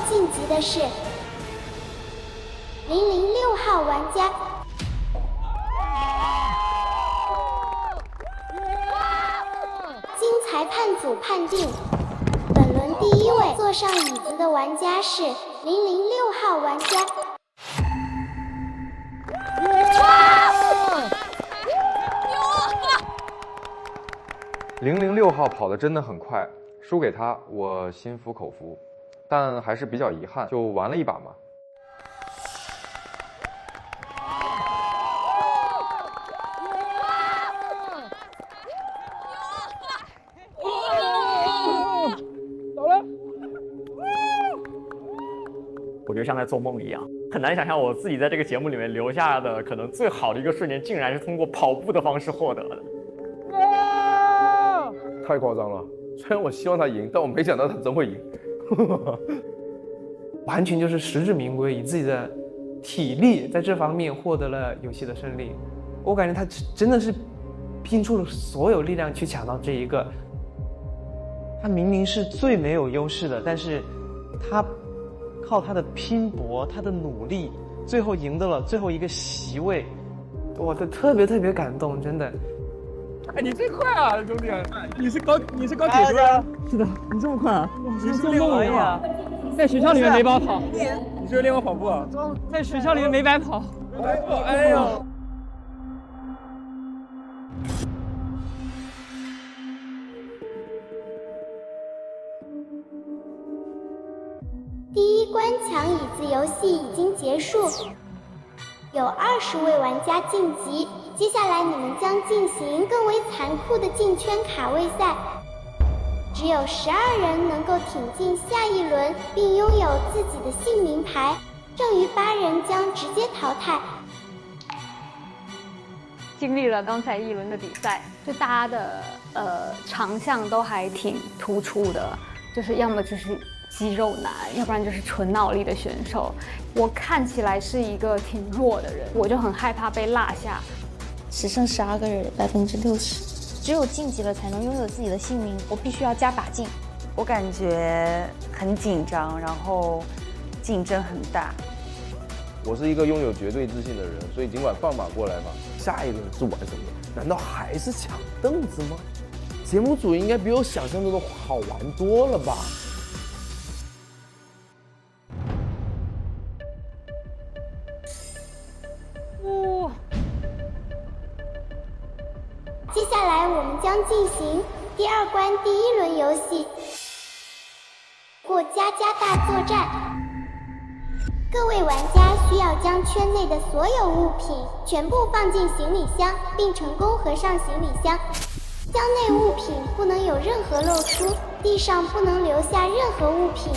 晋级的是006号玩家。经裁判组判定，本轮第一位坐上椅子的玩家是006号玩家。006号跑得真的很快，输给他我心服口服，但还是比较遗憾，就玩了一把嘛。我觉得像在做梦一样，很难想象我自己在这个节目里面留下的可能最好的一个瞬间，竟然是通过跑步的方式获得的。太夸张了！虽然我希望他赢，但我没想到他真会赢。完全就是实至名归，以自己的体力在这方面获得了游戏的胜利。我感觉他真的是拼出了所有力量去抢到这一个。他明明是最没有优势的，但是他靠他的拼搏，他的努力，最后赢得了最后一个席位。我特别感动，真的。哎，你最快啊，兄弟！你是高铁是吧？是的，你这么快啊！你是练过呀？在学校里面没白跑。你是练过跑步啊？在学校里面没白跑。哎呦！第一关抢椅子游戏已经结束，有20位玩家晋级。接下来你们将进行更为残酷的进圈卡位赛，只有12人能够挺进下一轮，并拥有自己的姓名牌，剩余8人将直接淘汰。经历了刚才一轮的比赛，就大家的长项都还挺突出的，就是要么就是肌肉男，要不然就是纯脑力的选手。我看起来是一个挺弱的人，我就很害怕被落下。只剩12个人，60%，只有晋级了才能拥有自己的姓名，我必须要加把劲。我感觉很紧张，然后竞争很大。我是一个拥有绝对自信的人，所以尽管放马过来嘛，下一轮是玩什么？难道还是抢凳子吗？节目组应该比我想象中的好玩多了吧？接下来我们将进行第2关第1轮游戏——过家家大作战。各位玩家需要将圈内的所有物品全部放进行李箱，并成功合上行李箱。箱内物品不能有任何露出，地上不能留下任何物品。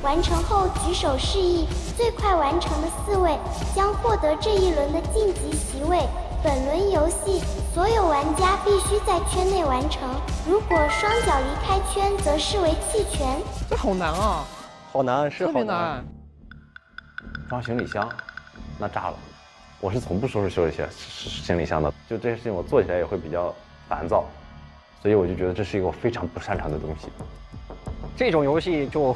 完成后举手示意，最快完成的4位将获得这一轮的晋级席位。本轮游戏，所有玩家必须在圈内完成，如果双脚离开圈，则视为弃权。这好难啊！好难，是特别难。装行李箱，那炸了！我是从不收拾行李箱的，就这件事情我做起来也会比较烦躁，所以我就觉得这是一个我非常不擅长的东西。这种游戏就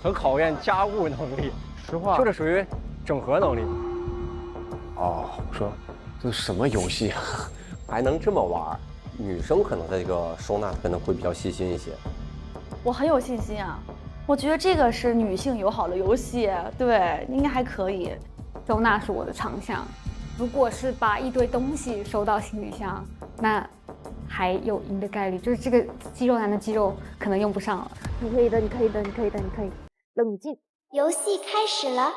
很考验家务能力，实话，这属于整合能力。哦，我说这是什么游戏啊？还能这么玩？女生可能在这个收纳可能会比较细心一些。我很有信心啊，我觉得这个是女性友好的游戏，对，应该还可以。收纳是我的长项，如果是把一堆东西收到行李箱，那还有赢的概率，就是这个肌肉男的肌肉可能用不上了。你可以的，你可以的，你可以的，你可以。冷静。游戏开始了。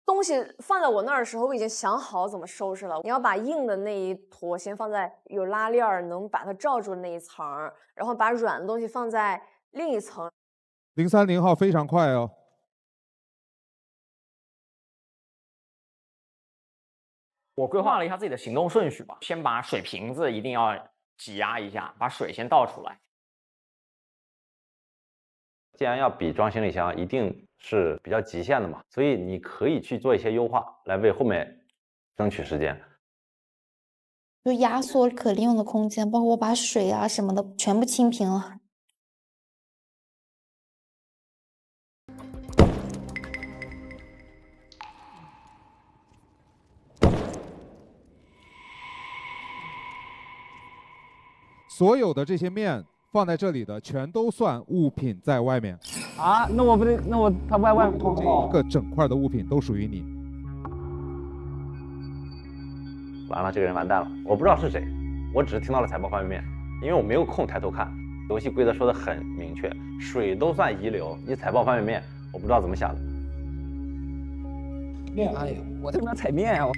东西放在我那儿的时候，我已经想好怎么收拾了。你要把硬的那一坨先放在有拉链儿能把它罩住的那一层，然后把软的东西放在另一层。030号非常快哦。我规划了一下自己的行动顺序吧，先把水瓶子一定要挤压一下，把水先倒出来。既然要比装行李箱，一定是比较极限的嘛，所以你可以去做一些优化，来为后面争取时间。就压缩可利用的空间，包括我把水啊什么的全部清平了。所有的这些面放在这里的，全都算物品在外面。啊，那我不得，那我它外面这一个整块的物品都属于你。完了，这个人完蛋了，我不知道是谁，我只是听到了财报方便面，因为我没有空抬头看。游戏规则说的很明确，水都算遗留，你踩爆方便面，我不知道怎么想的。面，哎呀，我为什么要踩面啊？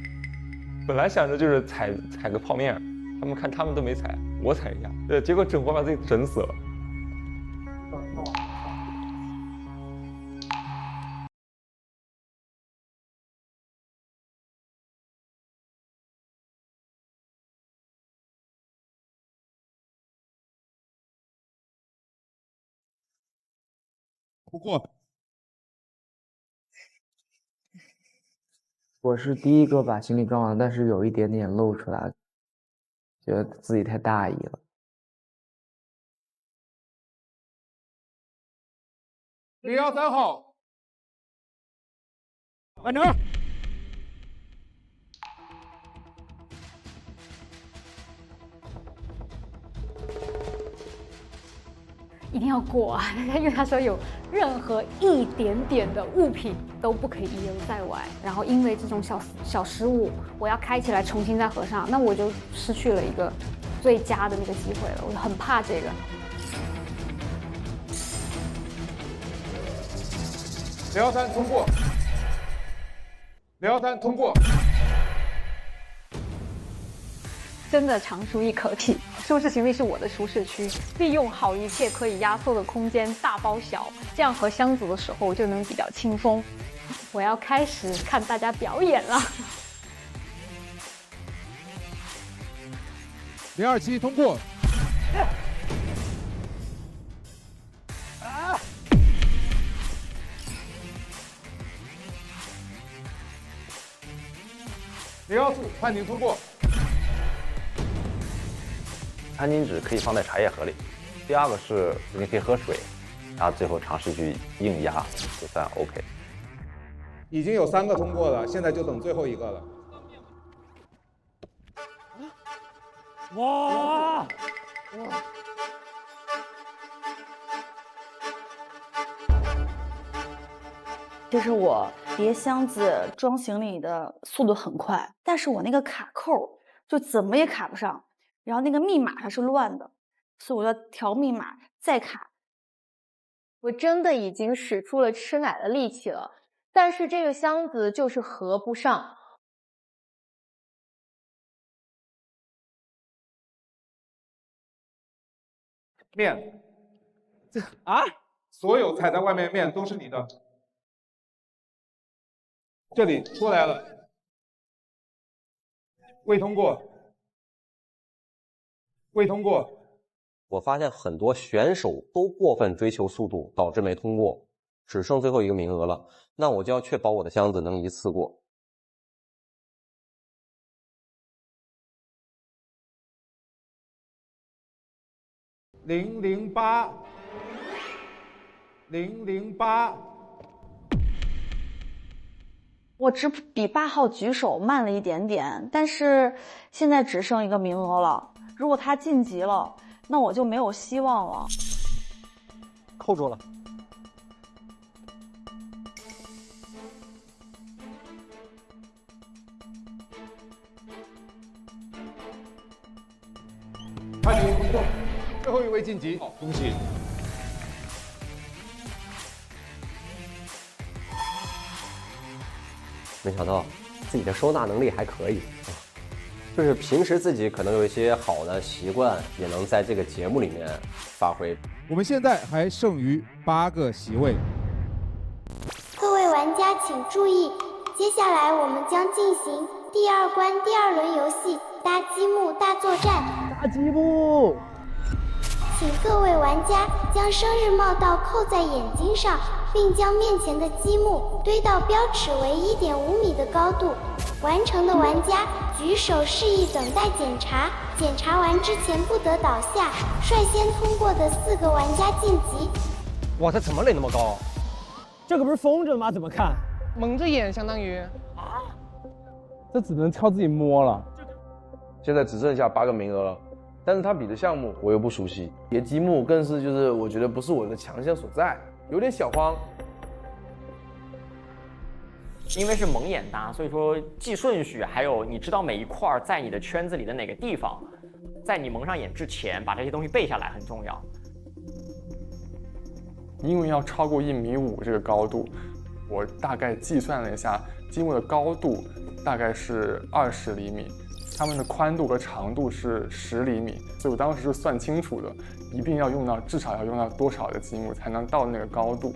本来想着就是踩个泡面，他们看他们都没踩，我踩一下，结果整活把自己整死了。不过，我是第一个把行李装完，但是有一点点露出来，觉得自己太大意了。013号，完成。一定要过啊！因为他说有任何一点点的物品都不可以遗留在外，然后因为这种小失误，我要开起来重新再合上，那我就失去了一个最佳的那个机会了，我就很怕这个。013通过，013通过。真的长舒一口气，舒适行李是我的舒适区，利用好一切可以压缩的空间，大包小，这样和箱子的时候就能比较轻松。我要开始看大家表演了。027通过。014判定通过。餐巾纸可以放在茶叶盒里。第二个是你可以喝水，然后最后尝试去硬压，就算 OK。已经有3个通过了，现在就等最后一个了。哇！其实我叠箱子装行李的速度很快，但是我那个卡扣就怎么也卡不上。然后那个密码它是乱的，所以我要调密码再卡。我真的已经使出了吃奶的力气了，但是这个箱子就是合不上。面，所有踩在外面的面都是你的。这里过来了，未通过。未通过。我发现很多选手都过分追求速度，导致没通过，只剩最后一个名额了。那我就要确保我的箱子能一次过。008，我只比8号举手慢了一点点，但是现在只剩一个名额了。如果他晋级了，那我就没有希望了。扣住了。判定通过，最后一位晋级，恭喜！没想到自己的收纳能力还可以。就是平时自己可能有一些好的习惯，也能在这个节目里面发挥。我们现在还剩余8个席位。各位玩家请注意，接下来我们将进行第2关第2轮游戏——搭积木大作战。搭积木。请各位玩家将生日帽套扣在眼睛上，并将面前的积木堆到标尺为1.5米的高度。完成的玩家举手示意等待检查，检查完之前不得倒下。率先通过的4个玩家晋级。哇，他怎么垒那么高？这个不是封着吗？怎么看？蒙着眼，相当于这只能靠自己摸了。现在只剩下8个名额了，但是他比的项目我又不熟悉，叠积木更是就是我觉得不是我的强项所在，有点小慌。因为是蒙眼搭，所以说记顺序，还有你知道每一块在你的圈子里的哪个地方，在你蒙上眼之前把这些东西背下来很重要。因为要超过1.5米这个高度，我大概计算了一下，积木的高度大概是20厘米，它们的宽度和长度是10厘米，所以我当时是算清楚的，一定要用到至少要用到多少的积木才能到那个高度。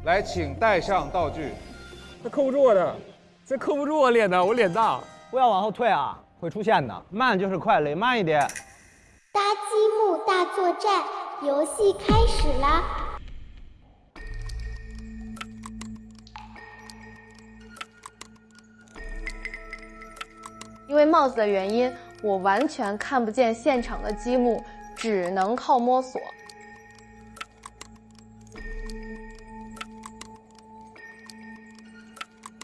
来，请带上道具。这扣不住我的，这扣不住我脸的，我脸大。不要往后退啊，会出现的。慢就是快，垒慢一点。搭积木大作战，游戏开始啦！因为帽子的原因，我完全看不见现场的积木，只能靠摸索。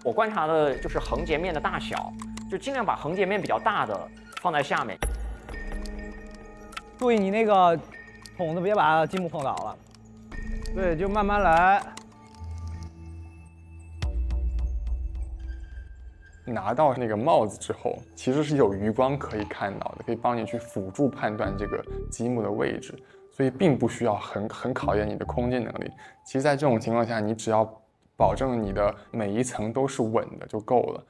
我观察的就是横截面的大小，就尽量把横截面比较大的放在下面。注意你那个筒子别把积木碰倒了。对，就慢慢来。拿到那个帽子之后，其实是有余光可以看到的，可以帮你去辅助判断这个积木的位置，所以并不需要很考验你的空间能力。其实，在这种情况下，你只要保证你的每一层都是稳的就够了。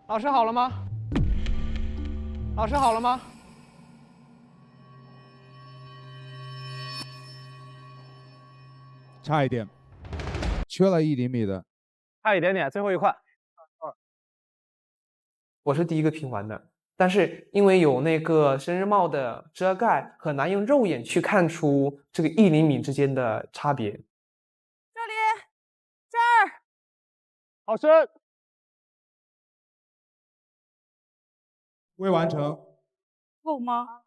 老师好了吗？老师好了吗？差一点，缺了1厘米的，差一点点，最后一块。我是第一个拼完的，但是因为有那个生日帽的遮盖，很难用肉眼去看出这个1厘米之间的差别。这里，这儿，好深。未完成。够吗？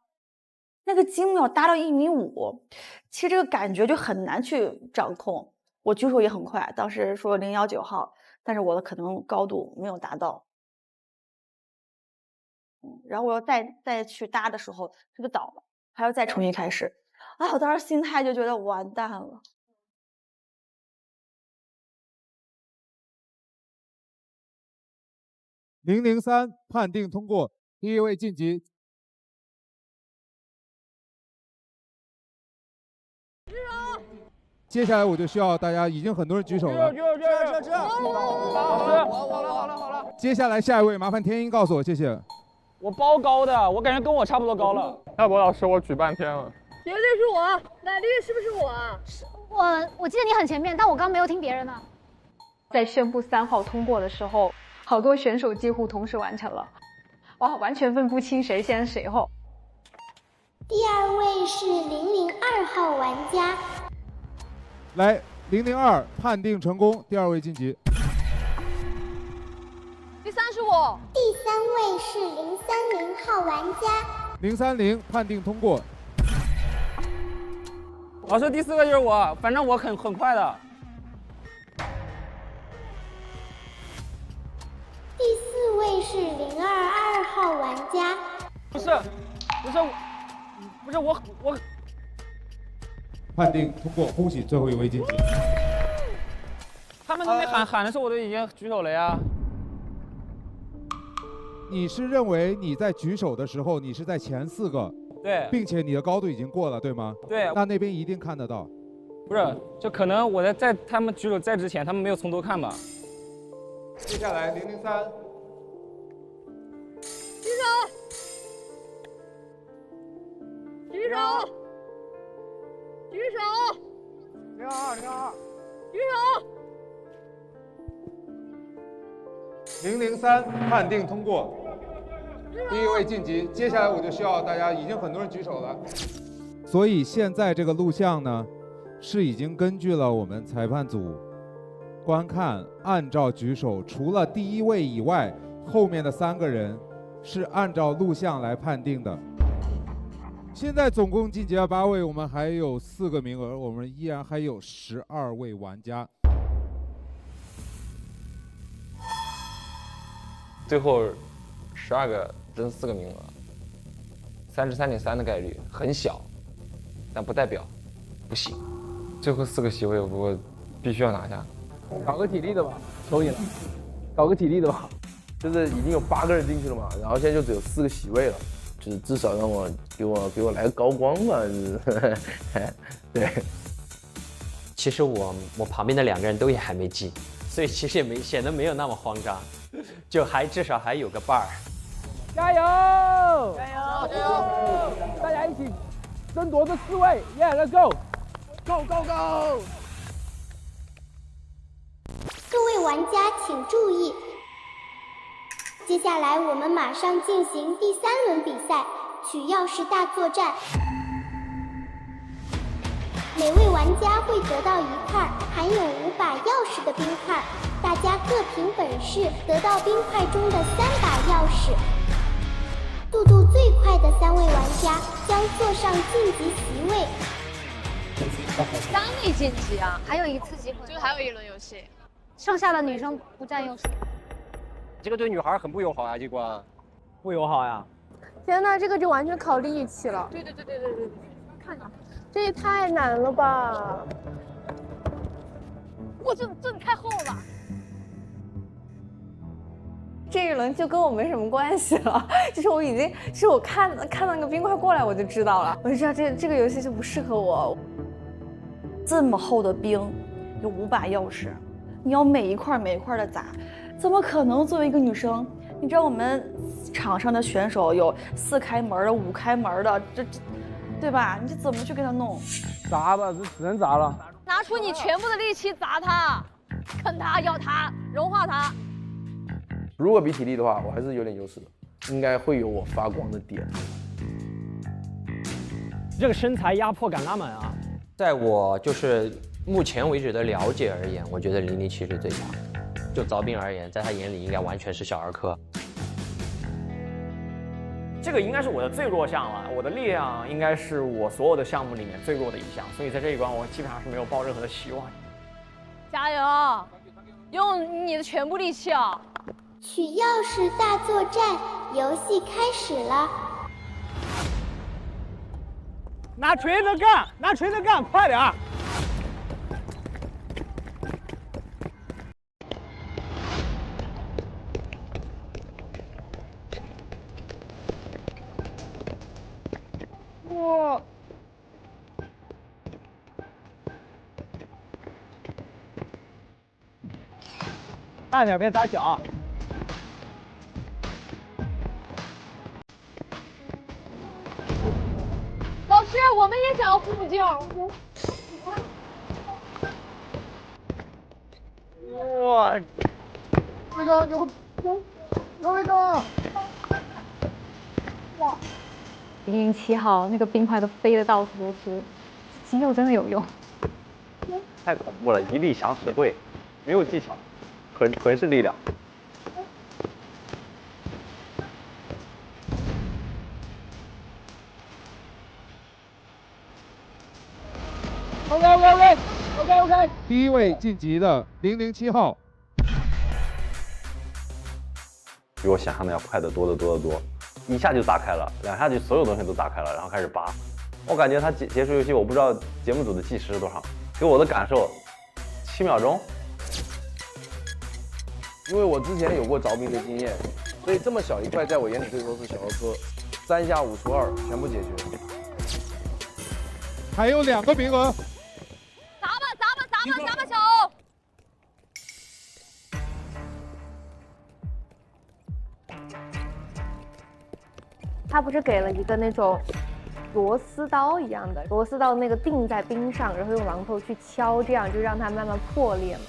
那个积木要搭到1.5米，其实这个感觉就很难去掌控。我举手也很快，当时说019号，但是我的可能高度没有达到。然后我要再去搭的时候，它就倒了，还要再重新开始。啊，我当时心态就觉得完蛋了。003判定通过，第一位晋级。接下来我就需要大家，已经很多人举手了。好了。接下来下一位，麻烦天音告诉我，谢谢。我包高的，我感觉跟我差不多高了。大伯老师，我举半天了。绝对是我，奶绿是不是我？我记得你很前面，但我刚没有听别人呢。在宣布3号通过的时候，好多选手几乎同时完成了，哇，完全分不清谁先谁后。第2位是002号玩家。来，002判定成功，第2位晋级。第3是我。第3位是030号玩家。030判定通过。老师，第4个就是我，反正我很快的。第4位是022号玩家。不是我。判定通过，恭喜最后一位晋级。他们都没喊的时候，我都已经举手了呀。你是认为你在举手的时候，你是在前4个，对，并且你的高度已经过了，对吗？对。那边一定看得到。不是，就可能我在他们举手在之前，他们没有从头看吧。接下来003。举手。举手。举手。022。举手。 003判定通过。第一位晋级。接下来我就需要大家，已经很多人举手了，所以现在这个录像呢，是已经根据了我们裁判组观看，按照举手，除了第一位以外，后面的3个人是按照录像来判定的。现在总共晋级了8位，我们还有4个名额，我们依然还有12位玩家。最后12个争4个名额，33.3%的概率很小，但不代表不行。最后4个席位我必须要拿下。搞个体力的吧，求你了，搞个体力的吧。就是已经有8个人进去了嘛，然后现在就只有4个席位了，就是至少让我给我来个高光吧，对。其实我旁边的2个人都也还没进，所以其实也显得没有那么慌张，就至少还有个伴儿。加油！加油！加油！大家一起争夺这4位 ，Yeah，let's go！Go go go！ 各位玩家请注意，接下来我们马上进行第3轮比赛——取钥匙大作战。每位玩家会得到1块含有5把钥匙的冰块，大家各凭本事得到冰块中的3把钥匙。速度最快的3位玩家将坐上晋级席位。3位晋级啊，还有1次机会，就还有1轮游戏，剩下的女生不占优势。这个对女孩很不友好啊，这关不友好呀！天哪，这个就完全靠力气了。对，看着。这也太难了吧！哇，这太厚了。这一轮就跟我没什么关系了，就是我已经是我看到那个冰块过来我就知道了，我就知道这个游戏就不适合我。这么厚的冰，有5把钥匙，你要每一块的砸，怎么可能？作为一个女生，你知道我们场上的选手有4开门的、5开门的，这对吧？你这怎么去给他弄？砸吧，这只能砸了。拿出你全部的力气砸他，啃他，咬他，融化他。如果比体力的话，我还是有点优势的，应该会有我发光的点。这个身材压迫感拉满啊！在我就是目前为止的了解而言，我觉得007是最强。就凿冰而言，在他眼里应该完全是小儿科。这个应该是我的最弱项了，我的力量应该是我所有的项目里面最弱的一项，所以在这一关我基本上是没有抱任何的希望。加油，用你的全部力气啊！取钥匙大作战，游戏开始了。拿锤子干，拿锤子干，快点儿！哇！慢点，别砸脚。老师，我们也想要护目镜。哇！那个有那个。哇！007号那个冰块都飞得到处都是，肌肉真的有用。太恐怖了，一力降10会，没有技巧，纯是力量。OK。第一位晋级的007号，比我想象的要快得多得多得多，一下就砸开了，2下就所有东西都砸开了，然后开始拔。我感觉他结束游戏，我不知道节目组的计时是多少，给我的感受7秒钟。因为我之前有过凿冰的经验，所以这么小一块在我眼里可以说是小儿科，3下5除2全部解决。还有2个名额。砸吧球！他不是给了一个那种螺丝刀一样的，螺丝刀那个钉在冰上，然后用榔头去敲，这样就让它慢慢破裂嘛。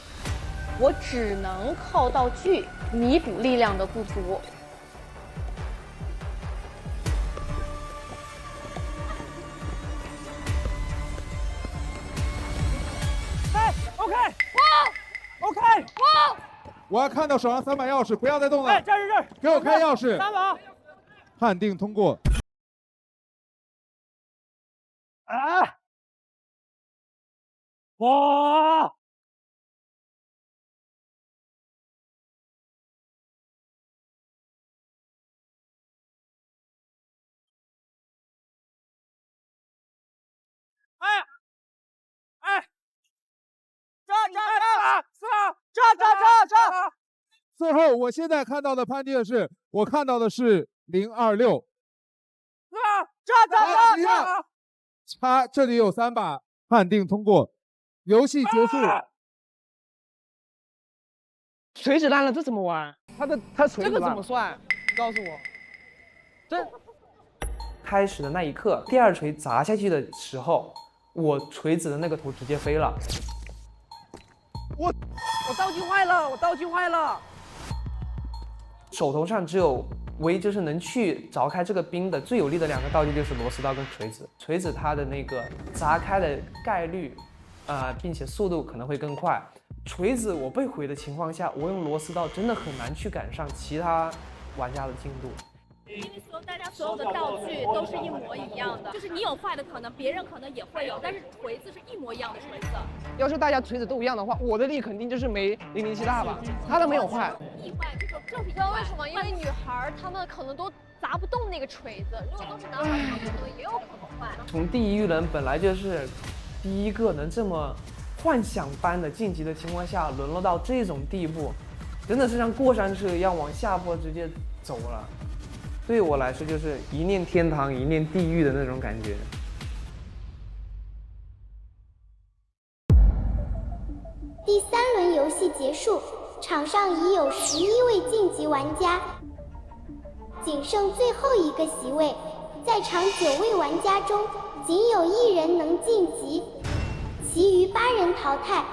我只能靠道具弥补力量的不足。我要看到手上3把钥匙，不要再动了。这儿，给我开钥匙。3把。判定通过。啊！哇！炸！最后，我现在看到的判定是，我看到的是026。炸！这里有3把，判定通过，游戏结束。锤子烂了，这怎么玩？他锤子这个怎么算？你告诉我。这开始的那一刻，第2锤砸下去的时候，我锤子的那个头直接飞了。我道具坏了，手头上只有就是能去凿开这个冰的最有力的2个道具，就是螺丝刀跟锤子。锤子它的那个砸开的概率，并且速度可能会更快。锤子我被毁的情况下，我用螺丝刀真的很难去赶上其他玩家的进度。因为大家所有的道具都是一模一样的，就是你有坏的可能，别人可能也会有，但是锤子是一模一样的锤子。要是大家锤子都一样的话，我的力肯定就是没007大吧，他都没有坏。意外这是意外，为什么？因为女孩她们可能都砸不动那个锤子，如果都是男孩，他们可能也有可能坏。从第1轮本来就是第一个能这么幻想般的晋级的情况下，沦落到这种地步，真的是像过山车一样往下坡直接走了。对我来说，就是一念天堂，一念地狱的那种感觉。第3轮游戏结束，场上已有11位晋级玩家，仅剩最后1个席位。在场9位玩家中，仅有1人能晋级，其余8人淘汰。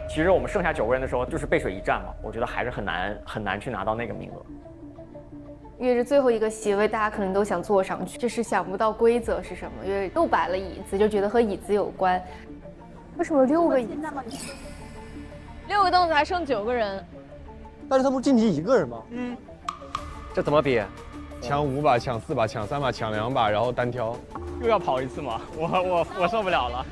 其实我们剩下9个人的时候，就是背水一战嘛，我觉得还是很难去拿到那个名额。因为是最后1个席位，大家可能都想坐上去，就是想不到规则是什么，因为又摆了椅子，就觉得和椅子有关。为什么6个椅子？6个凳子还剩9个人，但是他不晋级1个人吗？这怎么比？抢5把，抢4把，抢3把，抢2把，然后单挑，又要跑一次吗？我受不了了。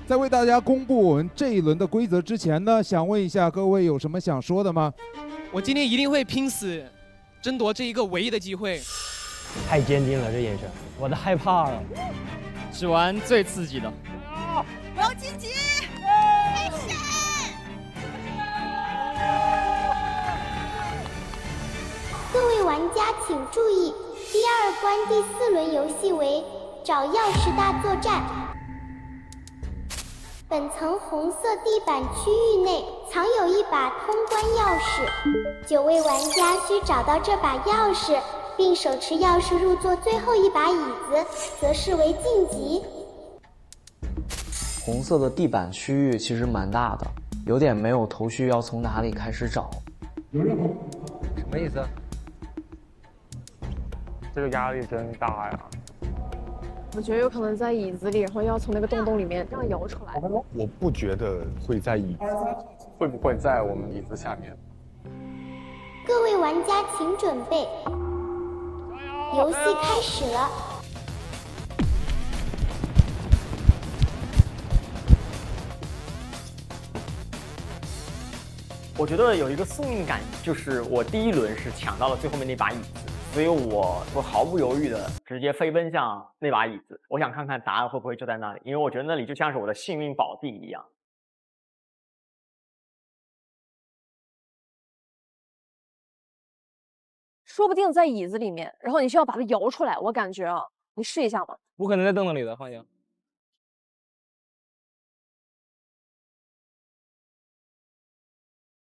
在为大家公布我们这一轮的规则之前呢，想问一下各位有什么想说的吗？我今天一定会拼死争夺这一个唯一的机会。太坚定了，这眼神，我都害怕了。只玩最刺激的。我要晋级！各位玩家请注意，第2关第4轮游戏为找钥匙大作战。本层红色地板区域内藏有1把通关钥匙，9位玩家需找到这把钥匙，并手持钥匙入座最后1把椅子，则视为晋级。红色的地板区域其实蛮大的，有点没有头绪要从哪里开始找。什么意思？这个压力真大呀！我觉得有可能在椅子里，然后要从那个洞里面这样摇出来。我不觉得会在椅子，会不会在我们椅子下面？各位玩家请准备，游戏开始了。我觉得有一个宿命感，就是我第1轮是抢到了最后面那把椅子，所以我毫不犹豫的直接飞奔向那把椅子。我想看看答案会不会就在那里，因为我觉得那里就像是我的幸运宝地一样。说不定在椅子里面，然后你需要把它摇出来。我感觉啊，你试一下嘛。不可能在凳子里的，放心。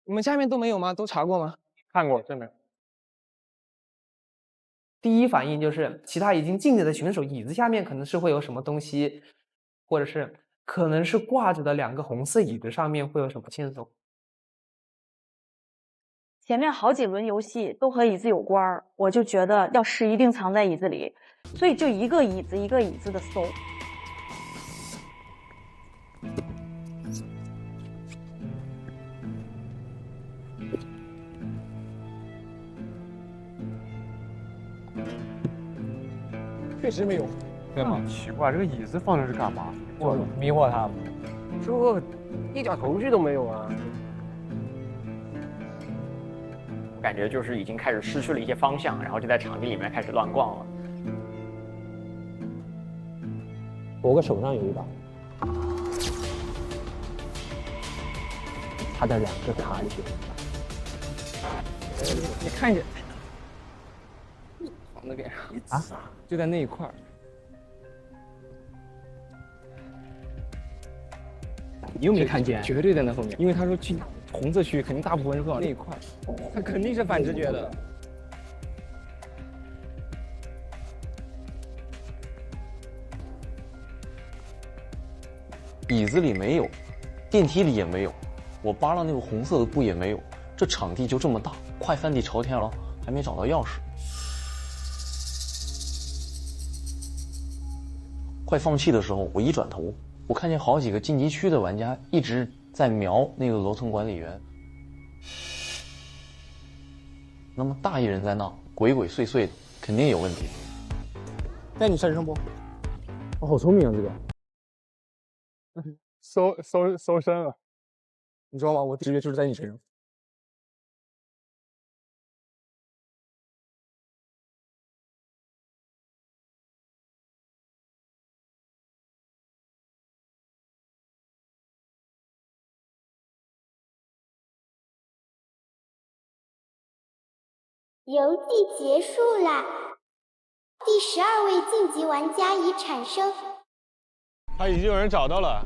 你们下面都没有吗？都查过吗？看过，真没有。第一反应就是其他已经晋级的选手椅子下面可能是会有什么东西，或者是可能是挂着的2个红色椅子上面会有什么线索。前面好几轮游戏都和椅子有关，我就觉得钥匙一定藏在椅子里，所以就一个椅子一个椅子的搜。确实没有，对吗？奇怪，这个椅子放着是干嘛？就迷惑他。这一点头绪都没有啊！我感觉就是已经开始失去了一些方向，然后就在场地里面开始乱逛了。我个手上有一把，他的2个卡里边，你看见，往那边啊，就在那一块儿。你又没看见？绝对在那后面，因为他说去红色区，肯定大部分人会往那一块，他肯定是反直觉的。椅子里没有，电梯里也没有，我扒拉那个红色的布也没有，这场地就这么大，快翻底朝天了，还没找到钥匙。快放弃的时候，我一转头，我看见好几个晋级区的玩家一直在瞄那个楼层管理员。那么大一人在那鬼鬼祟祟的，肯定有问题。在你身上不？我好聪明啊，这个。搜身了，你知道吗？我直觉就是在你身上。游戏结束啦，第12位晋级玩家已产生。他已经有人找到了。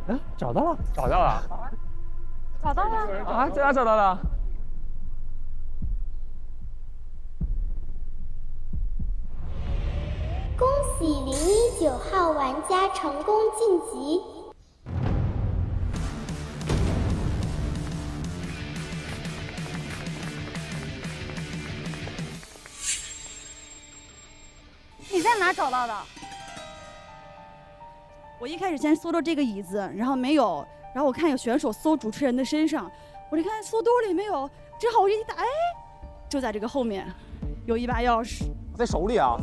啊，找到了，找到了，找到了啊！在哪找到了？恭喜019号玩家成功晋级。你在哪找到的？我一开始先搜到这个椅子，然后没有，然后我看有选手搜主持人的身上，我就看搜兜里没有，正好我一打，哎，就在这个后面，有一把钥匙，在手里啊，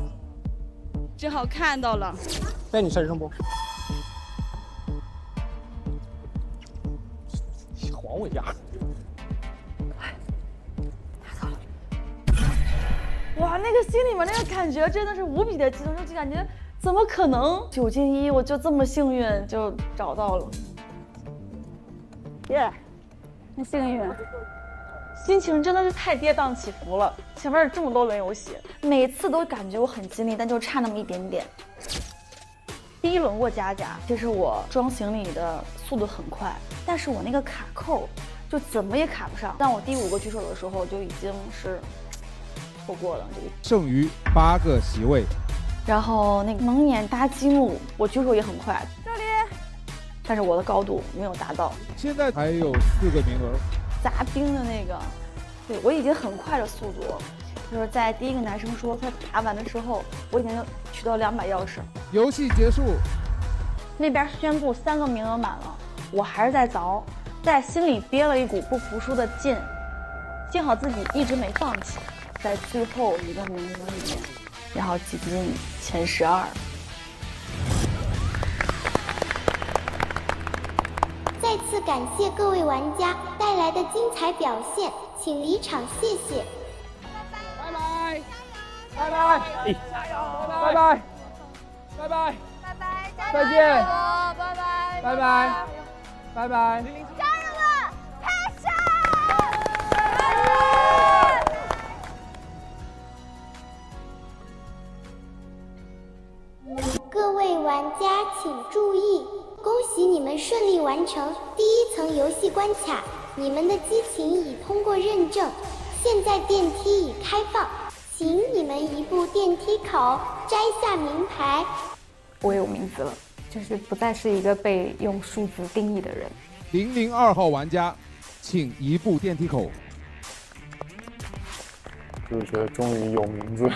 正好看到了，在你身上不？还我一下！哇，那个心里面那个感觉真的是无比的激动，就感觉。怎么可能9进1，我就这么幸运就找到了，耶！很幸运，心情真的是太跌宕起伏了。前面这么多轮游戏，每次都感觉我很尽力，但就差那么一点点。第1轮过佳佳，其实我装行李的速度很快，但是我那个卡扣就怎么也卡不上。但我第5个举手的时候就已经是错过了这个。剩余8个席位。然后那个蒙眼搭积木，我举手也很快，这里，但是我的高度没有达到。现在还有4个名额。砸冰的那个，对我已经很快的速度，就是在第1个男生说他砸完的时候，我已经取得2把钥匙。游戏结束，那边宣布3个名额满了，我还是在凿，在心里憋了一股不服输的劲，幸好自己一直没放弃，在最后一个名额里面。然后挤进前12。再次感谢各位玩家带来的精彩表现，请离场，谢谢。拜拜，拜拜，加油，拜拜，拜拜，拜拜，再见，拜拜，拜拜，拜拜，加油了，开始！各位玩家请注意，恭喜你们顺利完成第1层游戏关卡，你们的激情已通过认证，现在电梯已开放，请你们移步电梯口，摘下名牌。我有名字了，就是不再是一个被用数字定义的人。002号玩家，请移步电梯口。就是觉得终于有名字了。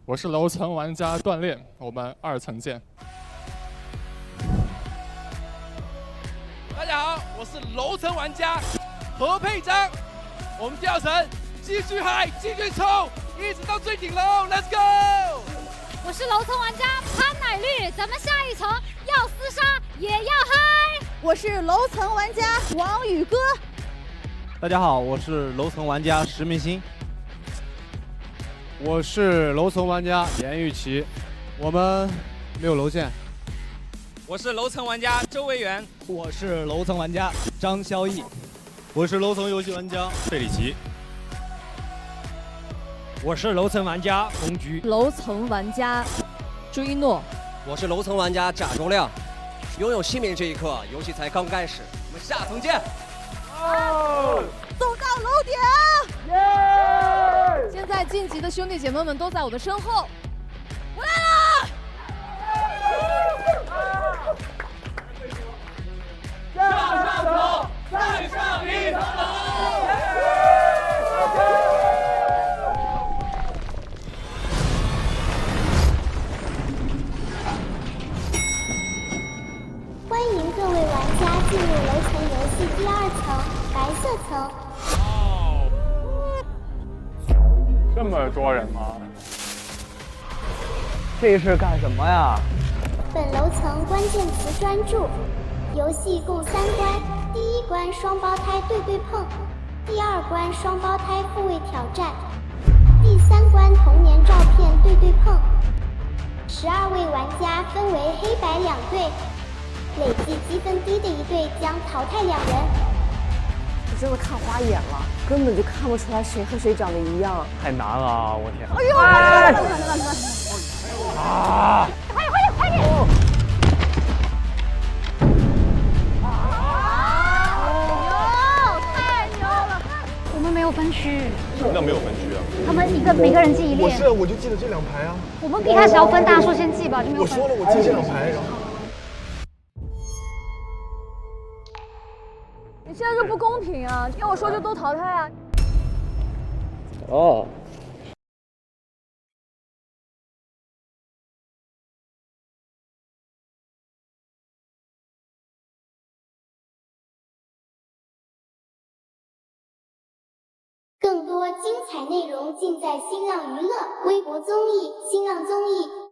我是楼层玩家锻炼，我们2层见。大家好，我是楼层玩家何佩章，我们第2层继续嗨，继续冲，一直到最顶楼 ，Let's go！我是楼层玩家潘乃绿，咱们下一层要厮杀也要嗨。我是楼层玩家王宇哥。大家好，我是楼层玩家石明星。我是楼层玩家严玉琪，我们没有楼线。我是楼层玩家周维元，我是楼层玩家张萧毅，我是楼层游戏玩家费里奇，我是楼层玩家冯局，楼层玩家朱一诺，我是楼层玩家贾周亮。拥有姓名这一刻，游戏才刚开始，我们下层见。走到楼顶！耶！现在晋级的兄弟姐妹们都在我的身后，我来了！向上走，再上一层楼！欢迎各位玩家进入楼层游戏第2层白色层。这么多人吗？这是干什么呀？本楼层关键词专注。游戏共3关，第1关双胞胎对对碰，第2关双胞胎复位挑战，第3关童年照片对对碰。12位玩家分为黑白2队，累计积分低的一队将淘汰2人。我真的看花眼了，根本就看不出来谁和谁长得一样。太难了，我天！哎呦！啊！快点！太牛了！我们没有分区。什么叫没有分区啊？他们每个人记一列。我就记得这2排啊。我们一开始要分，大家说先记吧，就没有分。我说了，我记这2排，然后。你现在就不公平啊！要我说就都淘汰啊！哦。更多精彩内容尽在新浪娱乐微博综艺、新浪综艺。